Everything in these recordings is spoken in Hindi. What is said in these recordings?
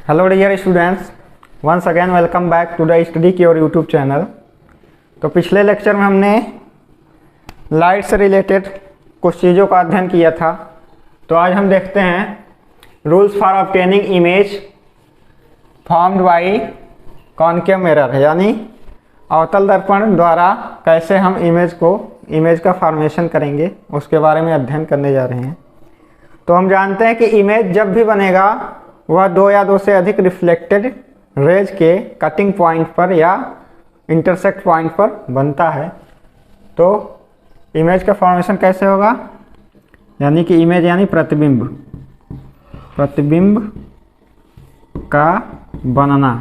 Hello dear students, once again welcome back to the study की और यूट्यूब चैनल। तो पिछले लेक्चर में हमने लाइट से रिलेटेड कुछ चीज़ों का अध्ययन किया था। तो आज हम देखते हैं rules for obtaining image formed by concave mirror, यानी अवतल दर्पण द्वारा कैसे हम इमेज का फॉर्मेशन करेंगे उसके बारे में अध्ययन करने जा रहे हैं। तो हम जानते हैं कि इमेज जब भी बनेगा वह दो या दो से अधिक रिफ्लेक्टेड रेज के कटिंग पॉइंट पर या इंटरसेक्ट पॉइंट पर बनता है। तो इमेज का फॉर्मेशन कैसे होगा, यानी कि इमेज यानी प्रतिबिंब का बनना।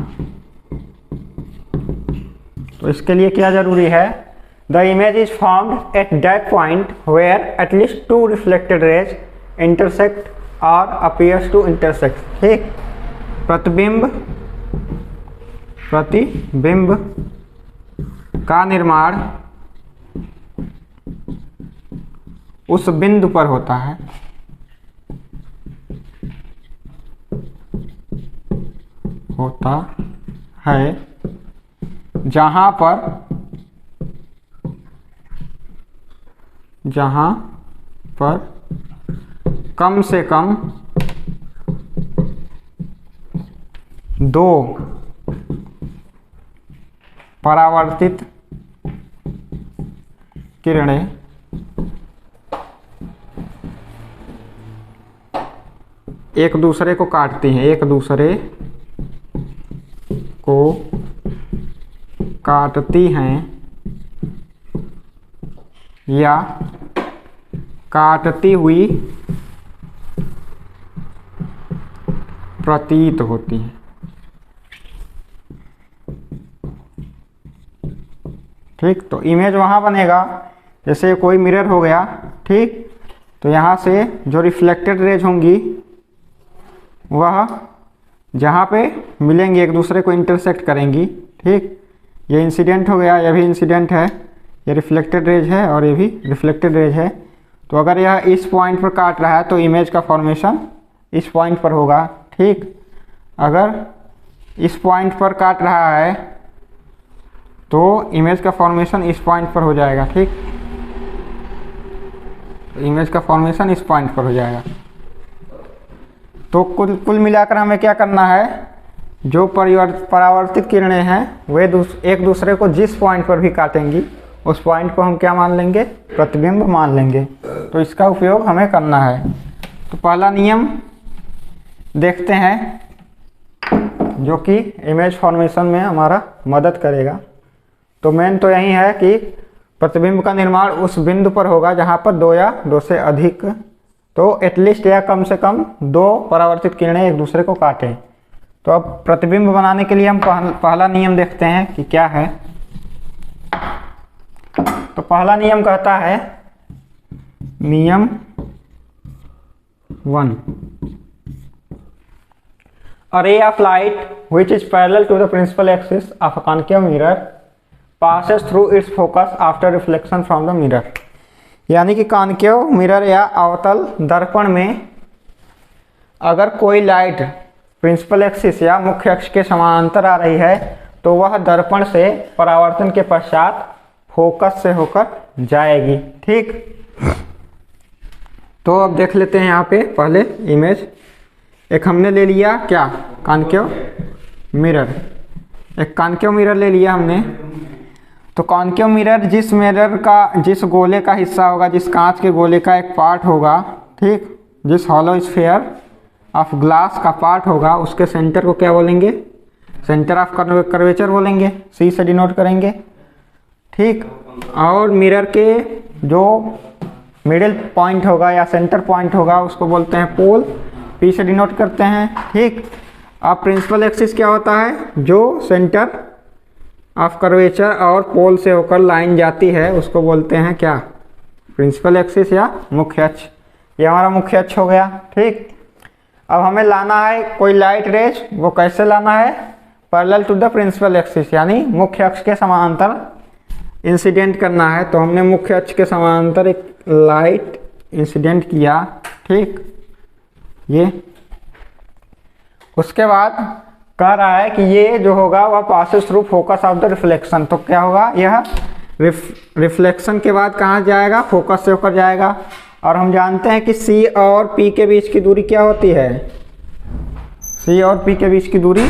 तो इसके लिए क्या जरूरी है, the image is formed at that point where at least two reflected rays intersect और अपीयर्स टू इंटरसेक्ट। ठीक, प्रतिबिंब का निर्माण उस बिंदु पर होता है जहां पर कम से कम दो परावर्तित किरणें एक दूसरे को काटती हैं, या काटती हुई प्रतीत होती है। ठीक, तो इमेज वहाँ बनेगा जैसे कोई मिरर हो गया। ठीक, तो यहाँ से जो रिफ्लेक्टेड रेज होंगी वह जहाँ पे मिलेंगी एक दूसरे को इंटरसेक्ट करेंगी। ठीक, ये इंसिडेंट हो गया, यह भी इंसिडेंट है, ये रिफ्लेक्टेड रेज है और ये भी रिफ्लेक्टेड रेज है। तो अगर यह इस पॉइंट पर काट रहा है तो इमेज का फॉर्मेशन इस पॉइंट पर होगा। ठीक, अगर इस पॉइंट पर काट रहा है तो इमेज का फॉर्मेशन इस पॉइंट पर हो जाएगा। ठीक, तो इमेज का फॉर्मेशन इस पॉइंट पर हो जाएगा। तो कुल मिलाकर हमें क्या करना है, जो परावर्तित किरणें हैं वे एक दूसरे को जिस पॉइंट पर भी काटेंगी उस पॉइंट को हम क्या मान लेंगे, प्रतिबिंब मान लेंगे। तो इसका उपयोग हमें करना है। तो पहला नियम देखते हैं जो कि इमेज फॉर्मेशन में हमारा मदद करेगा। तो मेन तो यही है कि प्रतिबिंब का निर्माण उस बिंदु पर होगा जहां पर दो या दो से अधिक, तो एटलीस्ट या कम से कम दो परावर्तित किरणें एक दूसरे को काटें। तो अब प्रतिबिंब बनाने के लिए हम पहला नियम देखते हैं कि क्या है। तो पहला नियम कहता है, नियम 1, A ray of light which is parallel to the principal axis of a concave mirror passes through its focus after reflection from the mirror। यानी कि कॉनकेव मिरर या अवतल दर्पण में अगर कोई लाइट प्रिंसिपल एक्सिस या मुख्य अक्ष के समानांतर आ रही है तो वह दर्पण से परावर्तन के पश्चात फोकस से होकर जाएगी। ठीक, तो अब देख लेते हैं यहाँ पे पहले इमेज। एक हमने ले लिया क्या, कॉनकेव मिरर, एक कॉनकेव मिरर ले लिया हमने। तो कॉनकेव मिरर जिस गोले का हिस्सा होगा, जिस कांच के गोले का एक पार्ट होगा, ठीक, जिस हॉलो स्फीयर ऑफ ग्लास का पार्ट होगा उसके सेंटर को क्या बोलेंगे, सेंटर ऑफ कर्वेचर बोलेंगे, सी से डिनोट करेंगे। ठीक, और मिरर के जो मिडिल पॉइंट होगा या सेंटर पॉइंट होगा उसको बोलते हैं पोल, पी से डिनोट करते हैं। ठीक, अब प्रिंसिपल एक्सिस क्या होता है, जो सेंटर ऑफ कर्वेचर और पोल से होकर लाइन जाती है उसको बोलते हैं क्या, प्रिंसिपल एक्सिस या मुख्य अक्ष। ये हमारा मुख्य अक्ष हो गया। ठीक, अब हमें लाना है कोई लाइट रेज, वो कैसे लाना है, parallel to the principal axis, यानी मुख्य अक्ष के समानांतर इंसिडेंट करना है। तो हमने मुख्य अक्ष के समानांतर एक लाइट इंसिडेंट किया। ठीक, ये उसके बाद कह रहा है कि ये जो होगा वह passes through focus of the reflection. तो क्या होगा, यह रिफ्लेक्शन के बाद कहाँ जाएगा, फोकस से होकर जाएगा। और हम जानते हैं कि सी और पी के बीच की दूरी क्या होती है, सी और पी के बीच की दूरी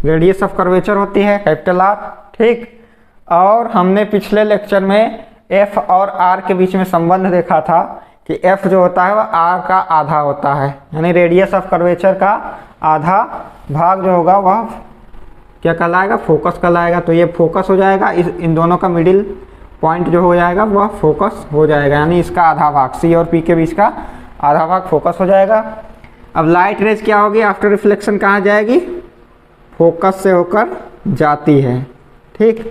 रेडियस ऑफ कर्वेचर होती है, कैपिटल आर। ठीक, और हमने पिछले लेक्चर में एफ और आर के बीच में संबंध देखा था कि एफ जो होता है वह आर का आधा होता है, यानी रेडियस ऑफ कर्वेचर का आधा भाग जो होगा वह क्या कहलाएगा, फोकस कहलाएगा। तो ये फोकस हो जाएगा, इन दोनों का मिडिल पॉइंट जो हो जाएगा वह फोकस हो जाएगा, यानी इसका आधा भाग, सी और पी के बीच का आधा भाग फोकस हो जाएगा। अब लाइट रेज क्या होगी, आफ्टर रिफ्लेक्शन कहाँ जाएगी, फोकस से होकर जाती है। ठीक,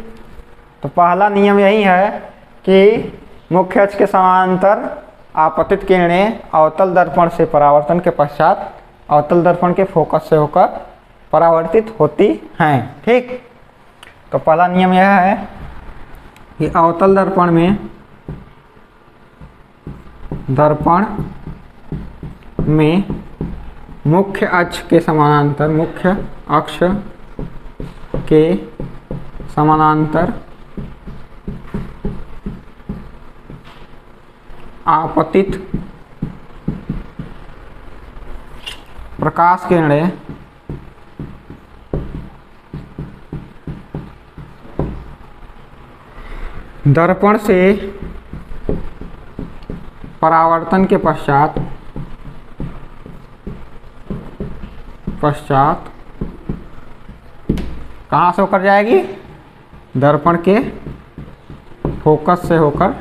तो पहला नियम यही है कि मुख्य अक्ष के समानांतर आपतित किरणें अवतल दर्पण से परावर्तन के पश्चात अवतल दर्पण के फोकस से होकर परावर्तित होती हैं। ठीक, तो पहला नियम यह है कि अवतल दर्पण में मुख्य अक्ष के समानांतर, मुख्य अक्ष के समानांतर आपतित प्रकाश किरणें दर्पण से परावर्तन के पश्चात कहाँ से होकर जाएगी, दर्पण के फोकस से होकर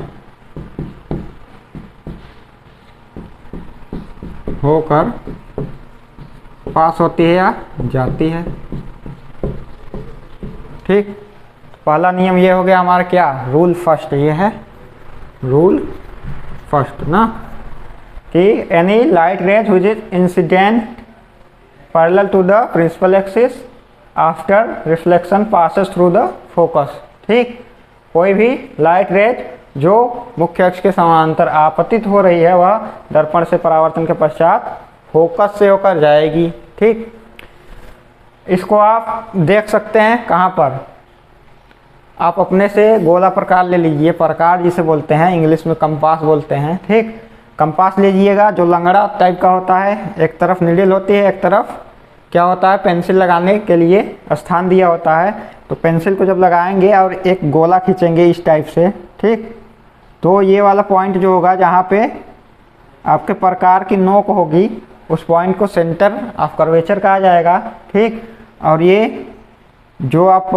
पास होती है या जाती है। ठीक, पहला नियम ये हो गया हमारा, क्या, रूल फर्स्ट, ये है रूल फर्स्ट ना, कि any light rays which is incident parallel to the principal axis after reflection passes through the focus. ठीक, कोई भी लाइट रेज जो मुख्य अक्ष के समानांतर आपतित हो रही है वह दर्पण से परावर्तन के पश्चात फोकस से होकर जाएगी। ठीक, इसको आप देख सकते हैं कहाँ पर, आप अपने से गोला प्रकार ले लीजिए, प्रकार जिसे बोलते हैं, इंग्लिश में कंपास बोलते हैं। ठीक, कंपास लीजिएगा जो लंगड़ा टाइप का होता है, एक तरफ नीडल होती है, एक तरफ क्या होता है, पेंसिल लगाने के लिए स्थान दिया होता है। तो पेंसिल को जब लगाएंगे और एक गोला खींचेंगे इस टाइप से, ठीक, तो ये वाला पॉइंट जो होगा जहाँ पे आपके प्रकार की नोक होगी उस पॉइंट को सेंटर ऑफ कर्वेचर कहा जाएगा। ठीक, और ये जो आप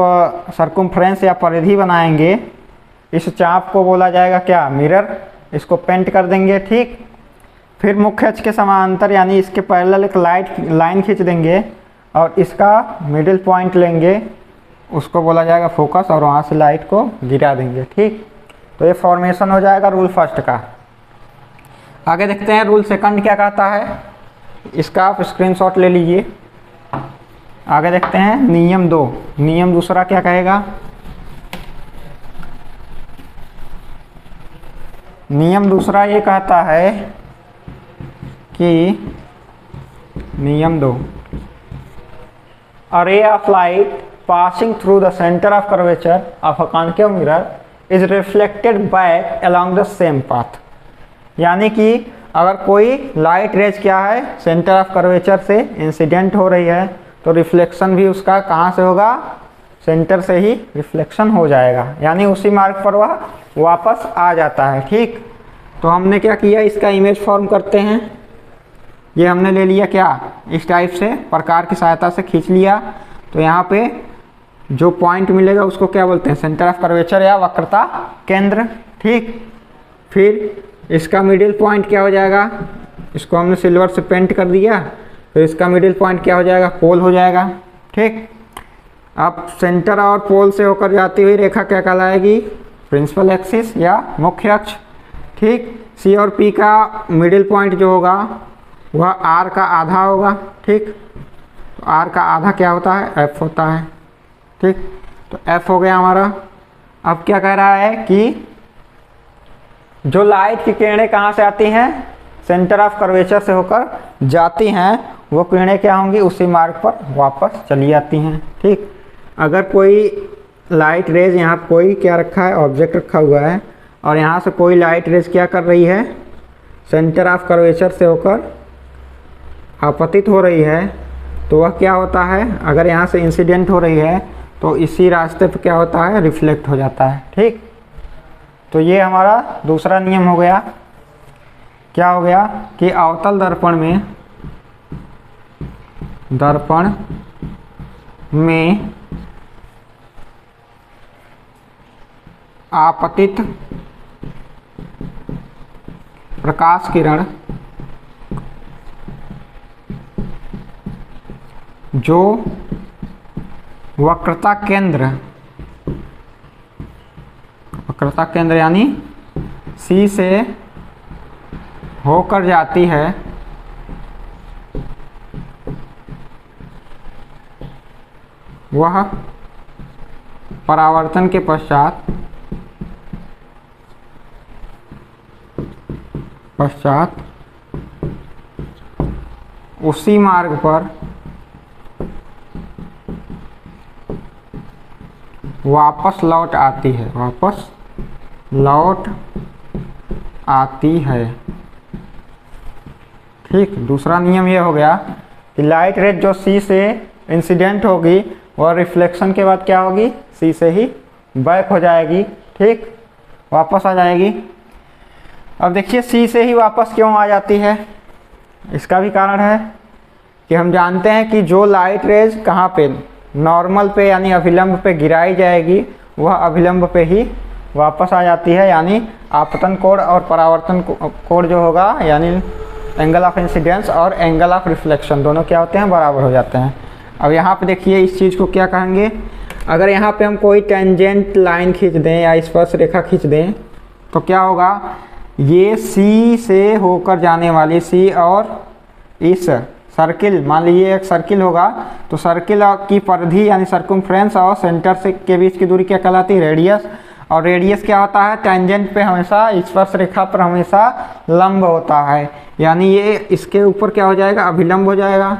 सर्कमफ्रेंस या परिधि बनाएंगे इस चाप को बोला जाएगा क्या, मिरर। इसको पेंट कर देंगे। ठीक, फिर मुख्य अक्ष के समानांतर यानी इसके पैरेलल एक लाइन खींच देंगे और इसका मिडिल पॉइंट लेंगे, उसको बोला जाएगा फोकस, और वहाँ से लाइट को गिरा देंगे। ठीक, तो ये फॉर्मेशन हो जाएगा रूल फर्स्ट का। आगे देखते हैं रूल सेकंड क्या कहता है, इसका आप स्क्रीनशॉट ले लीजिए। आगे देखते हैं नियम 2, नियम दूसरा क्या कहेगा, नियम दूसरा ये कहता है कि नियम 2, a ray of light passing through the center of curvature of a concave mirror is reflected back along the same path। यानी कि अगर कोई लाइट रेज क्या है, सेंटर ऑफ कर्वेचर से इंसिडेंट हो रही है तो रिफ्लेक्शन भी उसका कहाँ से होगा, सेंटर से ही रिफ्लेक्शन हो जाएगा, यानी उसी मार्ग पर वह वापस आ जाता है। ठीक, तो हमने क्या किया, इसका इमेज फॉर्म करते हैं। ये हमने ले लिया क्या, इस टाइप से प्रकार की सहायता से खींच लिया। तो यहाँ पे जो पॉइंट मिलेगा उसको क्या बोलते हैं, सेंटर ऑफ कर्वेचर या वक्रता केंद्र। ठीक, फिर इसका मिडिल पॉइंट क्या हो जाएगा, इसको हमने सिल्वर से पेंट कर दिया, फिर इसका मिडिल पॉइंट क्या हो जाएगा, पोल हो जाएगा। ठीक, अब सेंटर और पोल से होकर जाती हुई रेखा क्या कहलाएगी, प्रिंसिपल एक्सिस या मुख्य अक्ष। ठीक, सी और पी का मिडिल पॉइंट जो होगा वह आर का आधा होगा। ठीक, तो आर का आधा क्या होता है, एफ होता है। ठीक, तो एफ हो गया हमारा। अब क्या कह रहा है कि जो लाइट की किरणें कहाँ से आती हैं, सेंटर ऑफ कर्वेचर से होकर जाती हैं, वो किरणें क्या होंगी, उसी मार्ग पर वापस चली जाती हैं। ठीक, अगर कोई लाइट रेज यहाँ कोई क्या रखा है, ऑब्जेक्ट रखा हुआ है, और यहाँ से कोई लाइट रेज क्या कर रही है, सेंटर ऑफ कर्वेचर से होकर आपतित हो रही है, तो वह क्या होता है, अगर यहाँ से इंसिडेंट हो रही है तो इसी रास्ते पर क्या होता है, रिफ्लेक्ट हो जाता है। ठीक, तो ये हमारा दूसरा नियम हो गया। क्या हो गया कि अवतल दर्पण में आपतित प्रकाश किरण जो वक्रता केंद्र यानी C से होकर जाती है, वह परावर्तन के पश्चात उसी मार्ग पर वापस लौट आती है। ठीक, दूसरा नियम ये हो गया कि लाइट रेज जो C से इंसिडेंट होगी वह रिफ्लेक्शन के बाद क्या होगी, C से ही बैक हो जाएगी। ठीक, वापस आ जाएगी। अब देखिए C से ही वापस क्यों आ जाती है, इसका भी कारण है कि हम जानते हैं कि जो लाइट रेज कहाँ पे, नॉर्मल पे यानी अभिलंब पे गिराई जाएगी, वह अभिलंब पे ही वापस आ जाती है। यानी आपतन कोण और परावर्तन कोण जो होगा, यानी एंगल ऑफ इंसिडेंस और एंगल ऑफ रिफ्लेक्शन दोनों क्या होते हैं, बराबर हो जाते हैं। अब यहाँ पे देखिए इस चीज़ को क्या कहेंगे, अगर यहाँ पे हम कोई टेंजेंट लाइन खींच दें या स्पर्श रेखा खींच दें तो क्या होगा, ये C से होकर जाने वाली C और इस सर्किल, मान लीजिए एक सर्किल होगा तो सर्किल की परिधि यानी सर्कमफ्रेंस और सेंटर से के बीच की दूरी क्या कहलाती है, रेडियस। और रेडियस क्या होता है, टेंजेंट पे हमेशा, स्पर्श रेखा पर हमेशा लंब होता है, यानी ये इसके ऊपर क्या हो जाएगा, अभिलंब हो जाएगा।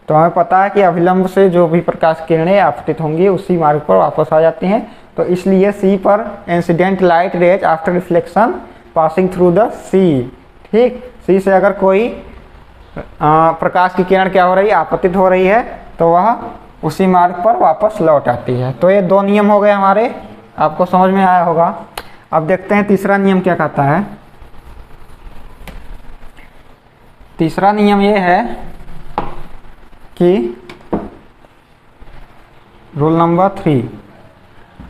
तो हमें पता है कि अभिलंब से जो भी प्रकाश किरणें आपतित होंगी उसी मार्ग पर वापस आ जाती हैं। तो इसलिए C पर incident light rays after reflection passing through the C। ठीक, C से अगर कोई प्रकाश की किरण क्या हो रही है, आपतित हो रही है, तो वह उसी मार्ग पर वापस लौट आती है। तो ये दो नियम हो गए हमारे, आपको समझ में आया होगा। अब देखते हैं तीसरा नियम क्या कहता है। तीसरा नियम ये है कि rule number 3,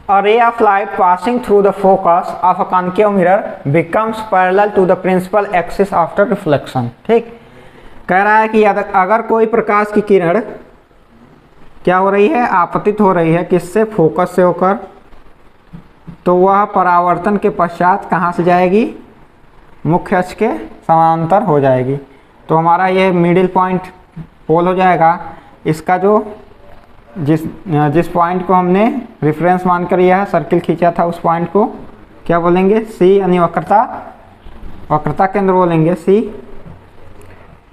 a ray of light passing through the focus of a concave mirror becomes parallel to the principal axis after reflection। ठीक, कह रहा है कि अगर कोई प्रकाश की किरण क्या हो रही है, आपतित हो रही है, किससे, फोकस से होकर, तो वह परावर्तन के पश्चात कहाँ से जाएगी, मुख्य अक्ष के समानांतर हो जाएगी। तो हमारा ये मिडिल पॉइंट पोल हो जाएगा। इसका जो जिस पॉइंट को हमने रेफरेंस मानकर लिया है, सर्किल खींचा था, उस पॉइंट को क्या बोलेंगे, C यानी वक्रता केंद्र बोलेंगे C।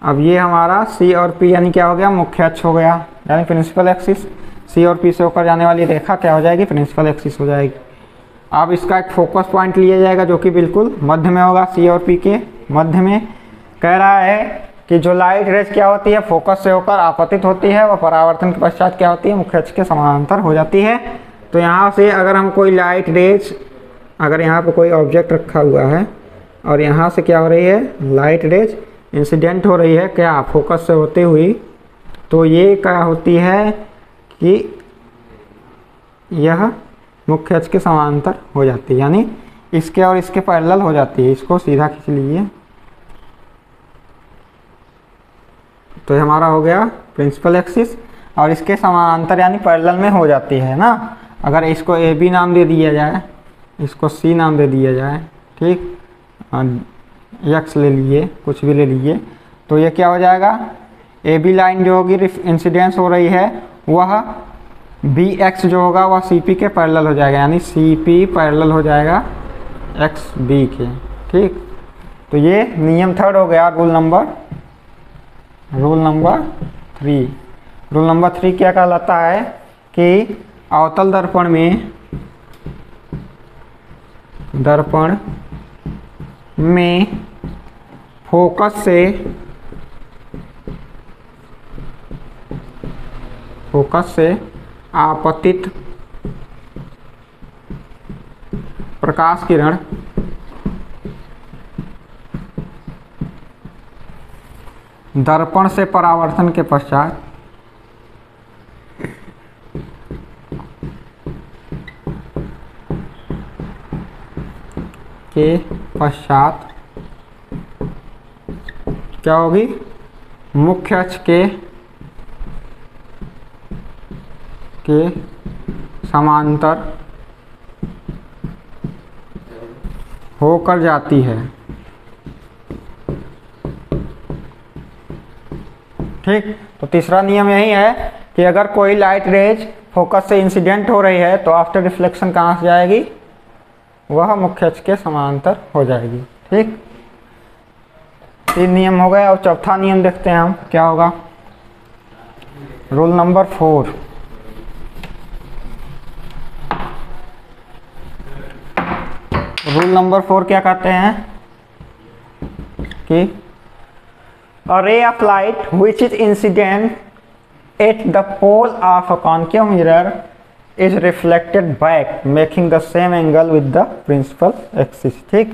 अब ये हमारा C और P यानी क्या हो गया, मुख्य अक्ष हो गया, यानी प्रिंसिपल एक्सिस। C और P से होकर जाने वाली रेखा क्या हो जाएगी, प्रिंसिपल एक्सिस हो जाएगी। अब इसका एक फोकस पॉइंट लिया जाएगा जो कि बिल्कुल मध्य में होगा, C और P के मध्य में। कह रहा है कि जो लाइट रेज क्या होती है, फोकस से होकर आपतित होती है, वह परावर्तन के पश्चात क्या होती है, मुख्य अक्ष के समानांतर हो जाती है। तो यहाँ से अगर हम कोई लाइट रेज, अगर यहाँ पे कोई ऑब्जेक्ट रखा हुआ है और यहाँ से क्या हो रही है, लाइट रेज इंसिडेंट हो रही है क्या, फोकस से होते हुई, तो ये क्या होती है कि यह मुख्य अक्ष के समानांतर हो जाती है, यानी इसके और इसके पैरेलल हो जाती है। इसको सीधा खींच लीजिए, तो ये हमारा हो गया प्रिंसिपल एक्सिस, और इसके समानांतर यानी पैरेलल में हो जाती है ना। अगर इसको AB नाम दे दिया जाए, इसको C नाम दे दिया जाए, ठीक, X ले लीजिए, कुछ भी ले लीजिए, तो ये क्या हो जाएगा, AB लाइन जो होगी इंसिडेंस हो रही है, वह BX जो होगा वह CP के पैरेलल हो जाएगा, यानी CP पैरेलल हो जाएगा XB के। ठीक, तो ये नियम थर्ड हो गया, rule number rule number 3। Rule number 3 क्या कहलाता है कि अवतल दर्पण में फोकस से आपतित प्रकाश किरण दर्पण से परावर्तन के पश्चात क्या होगी, मुख्य अक्ष के समांतर होकर जाती है। ठीक, तो तीसरा नियम यही है कि अगर कोई लाइट रेज फोकस से इंसिडेंट हो रही है तो आफ्टर रिफ्लेक्शन कहाँ से जाएगी, वह मुख्य अक्ष के समांतर हो जाएगी। ठीक, 3 नियम हो गए। और चौथा नियम देखते हैं हम क्या होगा। Rule number 4। रूल नंबर 4 क्या कहते हैं कि a ray of light which is incident at the pole of a concave mirror is reflected back making the same angle with the principal axis। ठीक,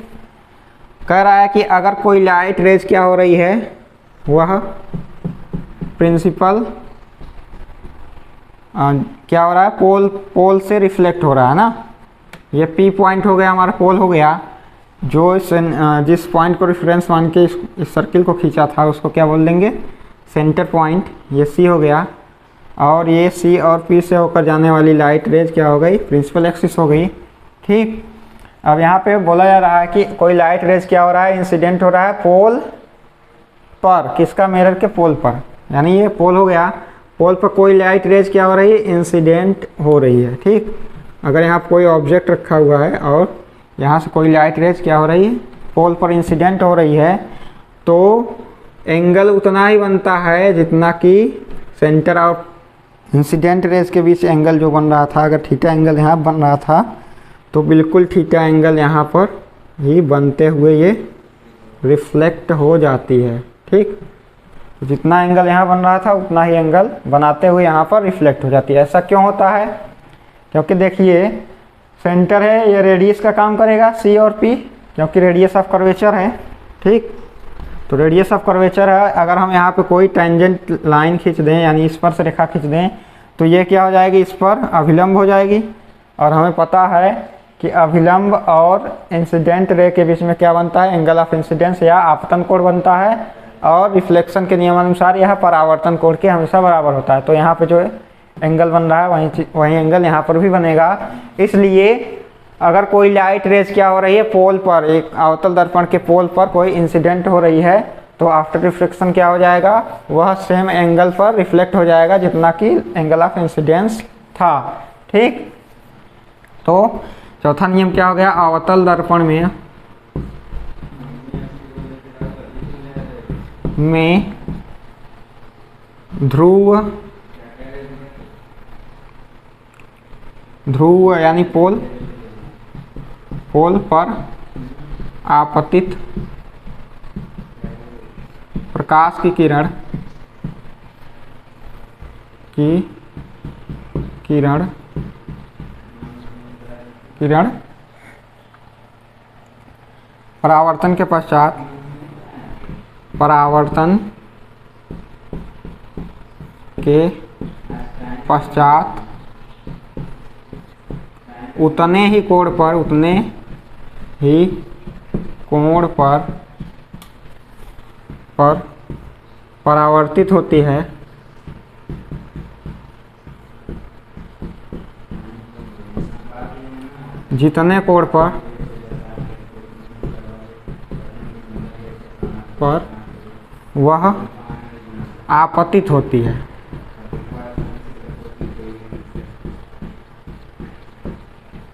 कह रहा है कि अगर कोई लाइट रेज क्या हो रही है, वह प्रिंसिपल क्या हो रहा है, पोल से रिफ्लेक्ट हो रहा है ना। ये P पॉइंट हो गया, हमारा पोल हो गया। जो जिस पॉइंट को रेफरेंस मान के इस सर्किल को खींचा था उसको क्या बोल देंगे, सेंटर पॉइंट। ये C हो गया और ये C और P से होकर जाने वाली लाइट रेज क्या हो गई, प्रिंसिपल एक्सिस हो गई। ठीक, अब यहाँ पे बोला जा रहा है कि कोई लाइट रेज क्या हो रहा है, इंसिडेंट हो रहा है पोल पर, किसका, मिरर के पोल पर। यानी ये पोल हो गया, पोल पर कोई लाइट रेज क्या हो रही है, इंसिडेंट हो रही है। ठीक, अगर यहाँ कोई ऑब्जेक्ट रखा हुआ है और यहाँ से कोई लाइट रेज क्या हो रही है, पोल पर इंसिडेंट हो रही है, तो एंगल उतना ही बनता है जितना कि सेंटर और इंसिडेंट रेज के बीच एंगल जो बन रहा था। अगर थीटा एंगल यहाँ बन रहा था तो बिल्कुल थीटा एंगल यहाँ पर ही बनते हुए ये रिफ्लेक्ट हो जाती है। ठीक, तो जितना एंगल यहाँ बन रहा था उतना ही एंगल बनाते हुए यहाँ पर रिफ्लेक्ट हो जाती है। ऐसा क्यों होता है, क्योंकि देखिए सेंटर है, ये रेडियस का काम करेगा C और P, क्योंकि रेडियस ऑफ कर्वेचर है। ठीक, तो रेडियस ऑफ कर्वेचर है। अगर हम यहाँ पे कोई टेंजेंट लाइन खींच दें यानी स्पर्श रेखा खींच दें तो ये क्या हो जाएगी, इस पर अभिलंब हो जाएगी। और हमें पता है कि अभिलंब और इंसिडेंट रे के बीच में क्या बनता है, एंगल ऑफ इंसिडेंस या आपतन कोण बनता है। और रिफ्लेक्शन के नियमानुसार यह परावर्तन कोण के हमेशा बराबर होता है। तो यहाँ पे जो एंगल बन रहा है वही एंगल यहाँ पर भी बनेगा। इसलिए अगर कोई लाइट रेज क्या हो रही है, पोल पर, एक अवतल दर्पण के पोल पर कोई इंसिडेंट हो रही है, तो आफ्टर रिफ्लेक्शन क्या हो जाएगा, वह सेम एंगल पर रिफ्लेक्ट हो जाएगा जितना कि एंगल ऑफ इंसिडेंस था। ठीक, तो चौथा नियम क्या हो गया, अवतल दर्पण में ध्रुव यानी पोल पर आपतित प्रकाश की किरण परावर्तन के पश्चात उतने ही कोण पर परावर्तित होती है जितने कोण पर वह आपतित होती है।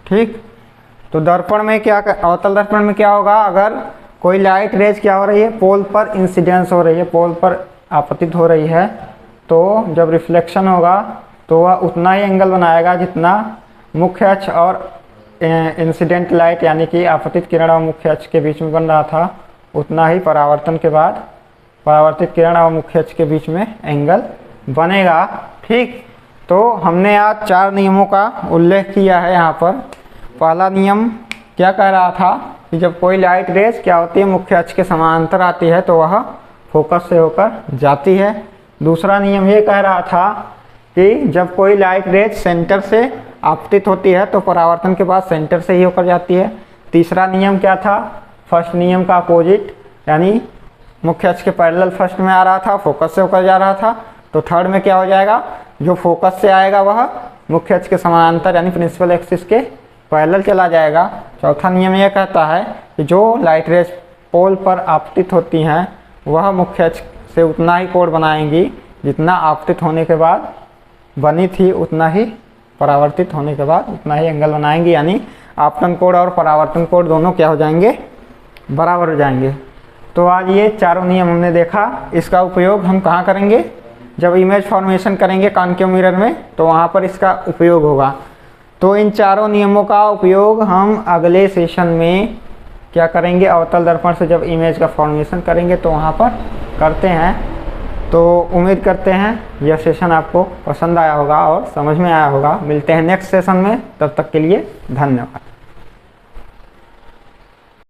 ठीक, तो दर्पण में क्या, अवतल दर्पण में क्या होगा, अगर कोई लाइट रेज क्या हो रही है, पोल पर इंसिडेंस हो रही है, पोल पर आपतित हो रही है तो जब रिफ्लेक्शन होगा तो वह उतना ही एंगल बनाएगा जितना मुख्य अक्ष और इंसिडेंट लाइट यानी कि आपतित किरण और मुख्य अक्ष के बीच में बन रहा था, उतना ही परावर्तन के बाद परावर्तित किरण और मुख्य अक्ष के बीच में एंगल बनेगा। ठीक, तो हमने आज 4 नियमों का उल्लेख किया है यहाँ पर। पहला नियम क्या कह रहा था कि जब कोई लाइट रेज क्या होती है, मुख्य अक्ष के समानांतर आती है तो वह फोकस से होकर जाती है। दूसरा नियम ये कह रहा था कि जब कोई लाइट रेज सेंटर से आपतित होती है तो परावर्तन के बाद सेंटर से ही होकर जाती है। तीसरा नियम क्या था, फर्स्ट नियम का अपोजिट, यानी मुख्य अक्ष के पैरेलल फर्स्ट में आ रहा था, फोकस से होकर जा रहा था, तो थर्ड में क्या हो जाएगा, जो फोकस से आएगा वह मुख्य अक्ष के समानांतर यानी प्रिंसिपल एक्सिस के पैरेलल चला जाएगा। चौथा नियम यह कहता है कि जो लाइट रेज पोल पर आपतित होती हैं वह मुख्य अक्ष से उतना ही कोण बनाएंगी जितना आपतित होने के बाद बनी थी, उतना ही परावर्तित होने के बाद उतना ही एंगल बनाएंगी, यानी आपतन कोण और परावर्तन कोण दोनों क्या हो जाएंगे, बराबर हो जाएंगे। तो आज ये चारों नियम हमने देखा। इसका उपयोग हम कहाँ करेंगे, जब इमेज फॉर्मेशन करेंगे कॉन्केव मिरर में तो वहाँ पर इसका उपयोग होगा। तो इन चारों नियमों का उपयोग हम अगले सेशन में क्या करेंगे, अवतल दर्पण से जब इमेज का फॉर्मेशन करेंगे तो वहाँ पर करते हैं। तो उम्मीद करते हैं यह सेशन आपको पसंद आया होगा और समझ में आया होगा। मिलते हैं नेक्स्ट सेशन में, तब तक के लिए धन्यवाद।